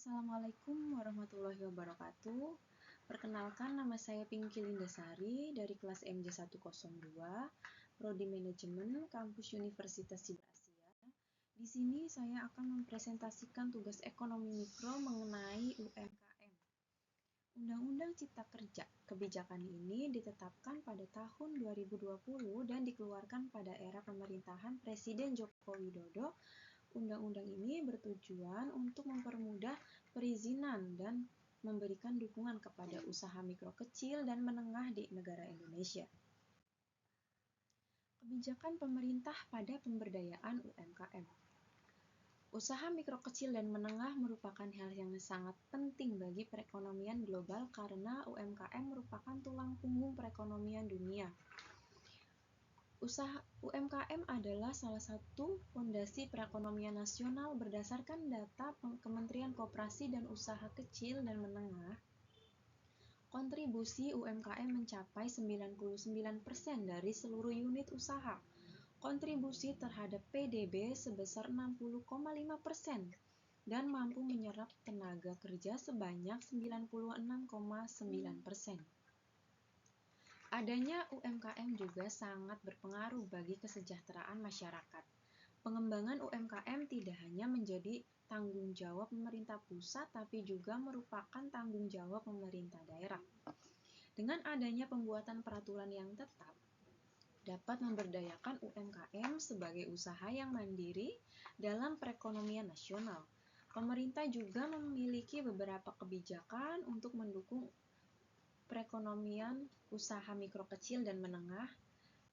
Assalamualaikum warahmatullahi wabarakatuh. Perkenalkan, nama saya Pinky Lindasari dari kelas MJ102, Prodi Manajemen, Kampus Universitas Siber Asia. Di sini saya akan mempresentasikan tugas ekonomi mikro mengenai UMKM. Undang-Undang Cipta Kerja. Kebijakan ini ditetapkan pada tahun 2020 dan dikeluarkan pada era pemerintahan Presiden Joko Widodo. Undang-undang ini bertujuan untuk mempermudah perizinan dan memberikan dukungan kepada usaha mikro kecil dan menengah di negara Indonesia. Kebijakan pemerintah pada pemberdayaan UMKM. Usaha mikro kecil dan menengah merupakan hal yang sangat penting bagi perekonomian global karena UMKM merupakan tulang punggung perekonomian dunia. Usaha UMKM adalah salah satu fondasi perekonomian nasional berdasarkan data Kementerian Koperasi dan Usaha Kecil dan Menengah. Kontribusi UMKM mencapai 99% dari seluruh unit usaha. Kontribusi terhadap PDB sebesar 60,5% dan mampu menyerap tenaga kerja sebanyak 96,9%. Adanya UMKM juga sangat berpengaruh bagi kesejahteraan masyarakat. Pengembangan UMKM tidak hanya menjadi tanggung jawab pemerintah pusat, tapi juga merupakan tanggung jawab pemerintah daerah. Dengan adanya pembuatan peraturan yang tetap, dapat memberdayakan UMKM sebagai usaha yang mandiri dalam perekonomian nasional. Pemerintah juga memiliki beberapa kebijakan untuk mendukung perekonomian usaha mikro kecil dan menengah,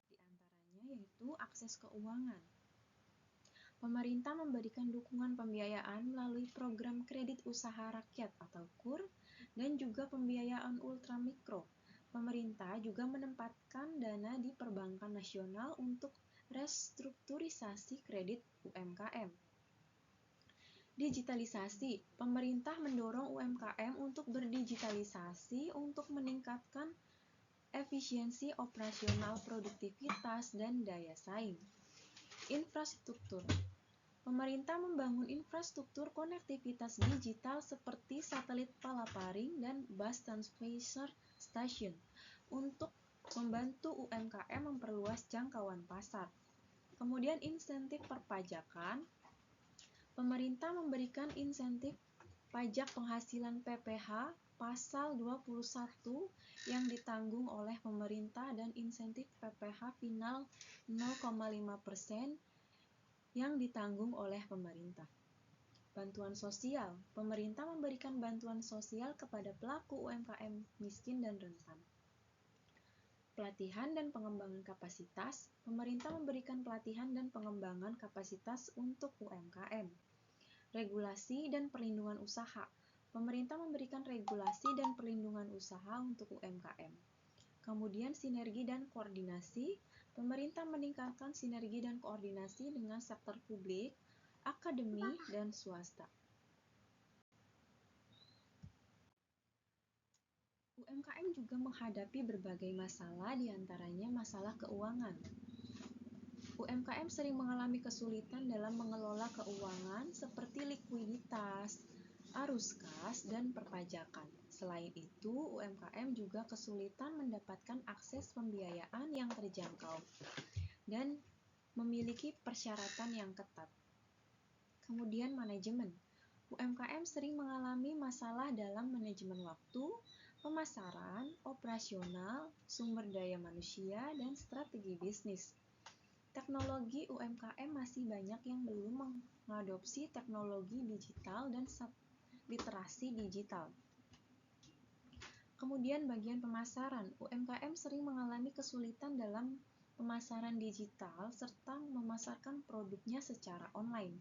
diantaranya yaitu akses keuangan. Pemerintah memberikan dukungan pembiayaan melalui program kredit usaha rakyat atau KUR dan juga pembiayaan ultramikro. Pemerintah juga menempatkan dana di perbankan nasional untuk restrukturisasi kredit UMKM. Digitalisasi. Pemerintah mendorong UMKM untuk berdigitalisasi untuk meningkatkan efisiensi operasional, produktivitas, dan daya saing. Infrastruktur. Pemerintah membangun infrastruktur konektivitas digital seperti satelit palaparing dan bus transfer station untuk membantu UMKM memperluas jangkauan pasar. Kemudian insentif perpajakan. Pemerintah memberikan insentif pajak penghasilan PPH pasal 21 yang ditanggung oleh pemerintah dan insentif PPH final 0,5% yang ditanggung oleh pemerintah. Bantuan sosial. Pemerintah memberikan bantuan sosial kepada pelaku UMKM miskin dan rentan. Pelatihan dan pengembangan kapasitas. Pemerintah memberikan pelatihan dan pengembangan kapasitas untuk UMKM. Regulasi dan perlindungan usaha. Pemerintah memberikan regulasi dan perlindungan usaha untuk UMKM. Kemudian sinergi dan koordinasi. Pemerintah meningkatkan sinergi dan koordinasi dengan sektor publik, akademi, dan swasta. UMKM juga menghadapi berbagai masalah, diantaranya masalah keuangan. UMKM sering mengalami kesulitan dalam mengelola keuangan seperti likuiditas, arus kas, dan perpajakan. Selain itu, UMKM juga kesulitan mendapatkan akses pembiayaan yang terjangkau dan memiliki persyaratan yang ketat. Kemudian manajemen. UMKM sering mengalami masalah dalam manajemen waktu, pemasaran, operasional, sumber daya manusia, dan strategi bisnis. Teknologi UMKM masih banyak yang belum mengadopsi teknologi digital dan literasi digital. Kemudian bagian pemasaran. UMKM sering mengalami kesulitan dalam pemasaran digital serta memasarkan produknya secara online.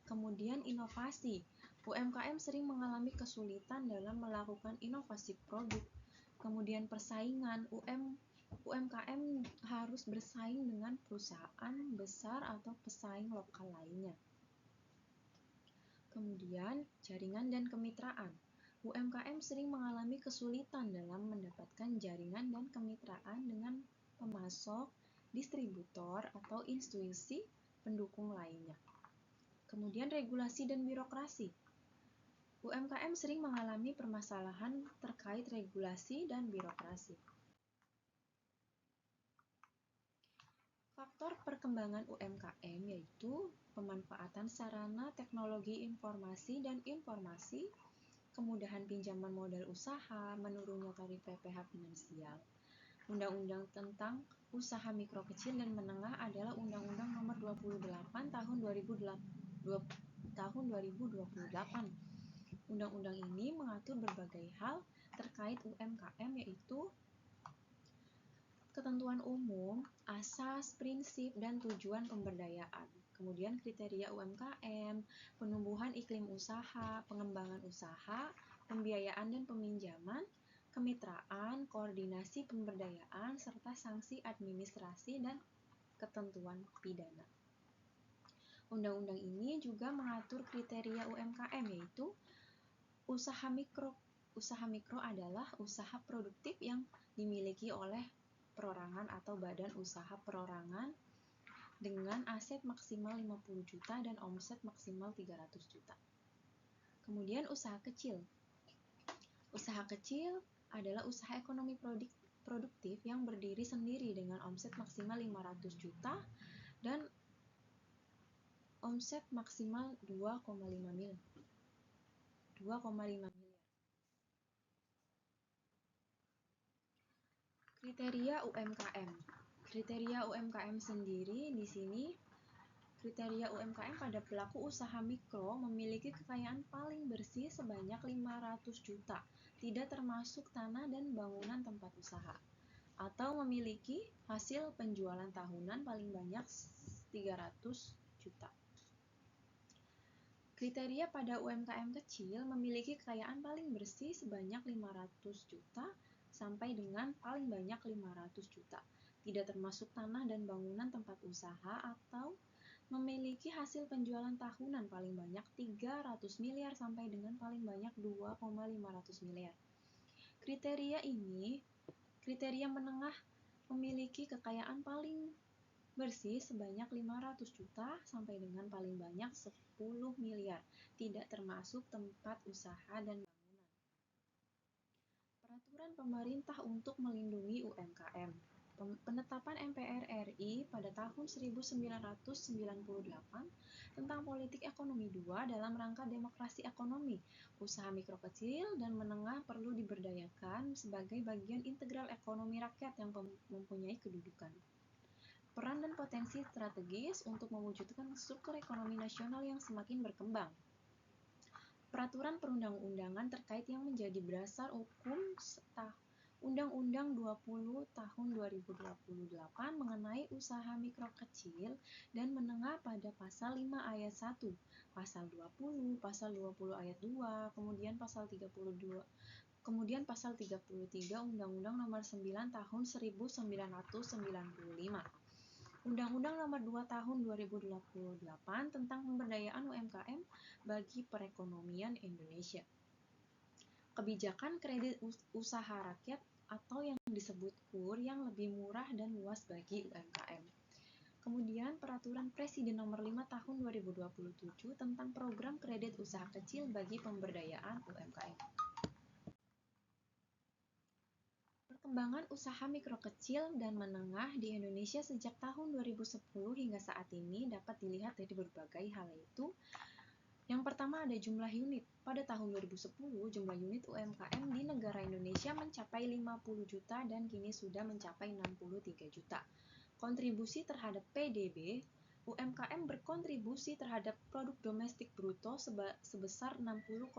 Kemudian inovasi. UMKM sering mengalami kesulitan dalam melakukan inovasi produk. Kemudian persaingan. UMKM harus bersaing dengan perusahaan besar atau pesaing lokal lainnya. Kemudian jaringan dan kemitraan. UMKM sering mengalami kesulitan dalam mendapatkan jaringan dan kemitraan dengan pemasok, distributor, atau institusi pendukung lainnya. Kemudian regulasi dan birokrasi. UMKM sering mengalami permasalahan terkait regulasi dan birokrasi. Faktor perkembangan UMKM yaitu pemanfaatan sarana teknologi informasi dan informasi, kemudahan pinjaman modal usaha, menurunnya tarif PPh finansial. Undang-undang tentang usaha mikro kecil dan menengah adalah Undang-Undang Nomor 28 Tahun 2028. Undang-undang ini mengatur berbagai hal terkait UMKM yaitu ketentuan umum, asas, prinsip, dan tujuan pemberdayaan. Kemudian kriteria UMKM, penumbuhan iklim usaha, pengembangan usaha, pembiayaan dan peminjaman, kemitraan, koordinasi pemberdayaan, serta sanksi administrasi dan ketentuan pidana. Undang-undang ini juga mengatur kriteria UMKM yaitu usaha mikro. Usaha mikro adalah usaha produktif yang dimiliki oleh perorangan atau badan usaha perorangan dengan aset maksimal 50 juta dan omset maksimal 300 juta. Kemudian usaha kecil. Usaha kecil adalah usaha ekonomi produktif yang berdiri sendiri dengan omset maksimal 500 juta dan omset maksimal 2,5 miliar. Kriteria UMKM. Kriteria UMKM sendiri di sini kriteria UMKM pada pelaku usaha mikro memiliki kekayaan paling bersih sebanyak 500 juta, tidak termasuk tanah dan bangunan tempat usaha, atau memiliki hasil penjualan tahunan paling banyak 300 juta. Kriteria pada UMKM kecil memiliki kekayaan paling bersih sebanyak 500 juta sampai dengan paling banyak 500 juta, tidak termasuk tanah dan bangunan tempat usaha, atau memiliki hasil penjualan tahunan paling banyak 300 miliar sampai dengan paling banyak 2,500 miliar. Kriteria menengah memiliki kekayaan paling bersih sebanyak 500 juta sampai dengan paling banyak 10 miliar, tidak termasuk tempat usaha dan bangunan. Peraturan pemerintah untuk melindungi UMKM. Penetapan MPR RI pada tahun 1998 tentang politik ekonomi 2 dalam rangka demokrasi ekonomi. Usaha mikro kecil dan menengah perlu diberdayakan sebagai bagian integral ekonomi rakyat yang mempunyai kedudukan, peran dan potensi strategis untuk mewujudkan struktur ekonomi nasional yang semakin berkembang. Peraturan perundang-undangan terkait yang menjadi dasar hukum Undang-Undang 20 Tahun 2028 mengenai usaha mikro kecil dan menengah pada pasal 5 ayat 1, pasal 20, pasal 20 ayat 2, kemudian pasal 32, kemudian pasal 33 Undang-Undang Nomor 9 Tahun 1995. Undang-Undang Nomor 2 Tahun 2028 tentang pemberdayaan UMKM bagi perekonomian Indonesia. Kebijakan kredit usaha rakyat atau yang disebut KUR yang lebih murah dan luas bagi UMKM. Kemudian Peraturan Presiden Nomor 5 Tahun 2027 tentang program kredit usaha kecil bagi pemberdayaan UMKM. Perkembangan usaha mikro kecil dan menengah di Indonesia sejak tahun 2010 hingga saat ini dapat dilihat dari berbagai hal, yaitu yang pertama ada jumlah unit. Pada tahun 2010, jumlah unit UMKM di negara Indonesia mencapai 50 juta dan kini sudah mencapai 63 juta. Kontribusi terhadap PDB, UMKM berkontribusi terhadap produk domestik bruto sebesar 60,5%.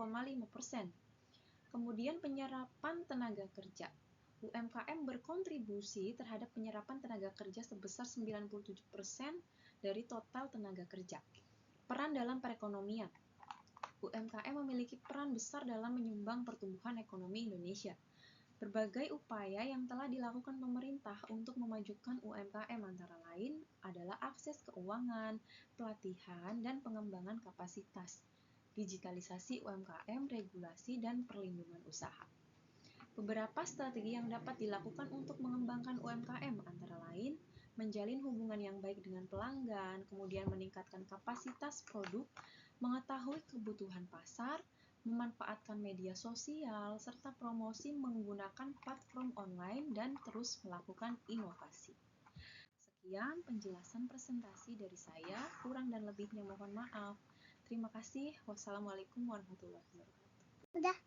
Kemudian penyerapan tenaga kerja. UMKM berkontribusi terhadap penyerapan tenaga kerja sebesar 97% dari total tenaga kerja. Peran dalam perekonomian. UMKM memiliki peran besar dalam menyumbang pertumbuhan ekonomi Indonesia. Berbagai upaya yang telah dilakukan pemerintah untuk memajukan UMKM antara lain adalah akses keuangan, pelatihan, dan pengembangan kapasitas, digitalisasi UMKM, regulasi, dan perlindungan usaha. Beberapa strategi yang dapat dilakukan untuk mengembangkan UMKM antara lain menjalin hubungan yang baik dengan pelanggan, kemudian meningkatkan kapasitas produk, mengetahui kebutuhan pasar, memanfaatkan media sosial, serta promosi menggunakan platform online dan terus melakukan inovasi. Sekian penjelasan presentasi dari saya, kurang dan lebihnya mohon maaf. Terima kasih. Wassalamualaikum warahmatullahi wabarakatuh. Udah.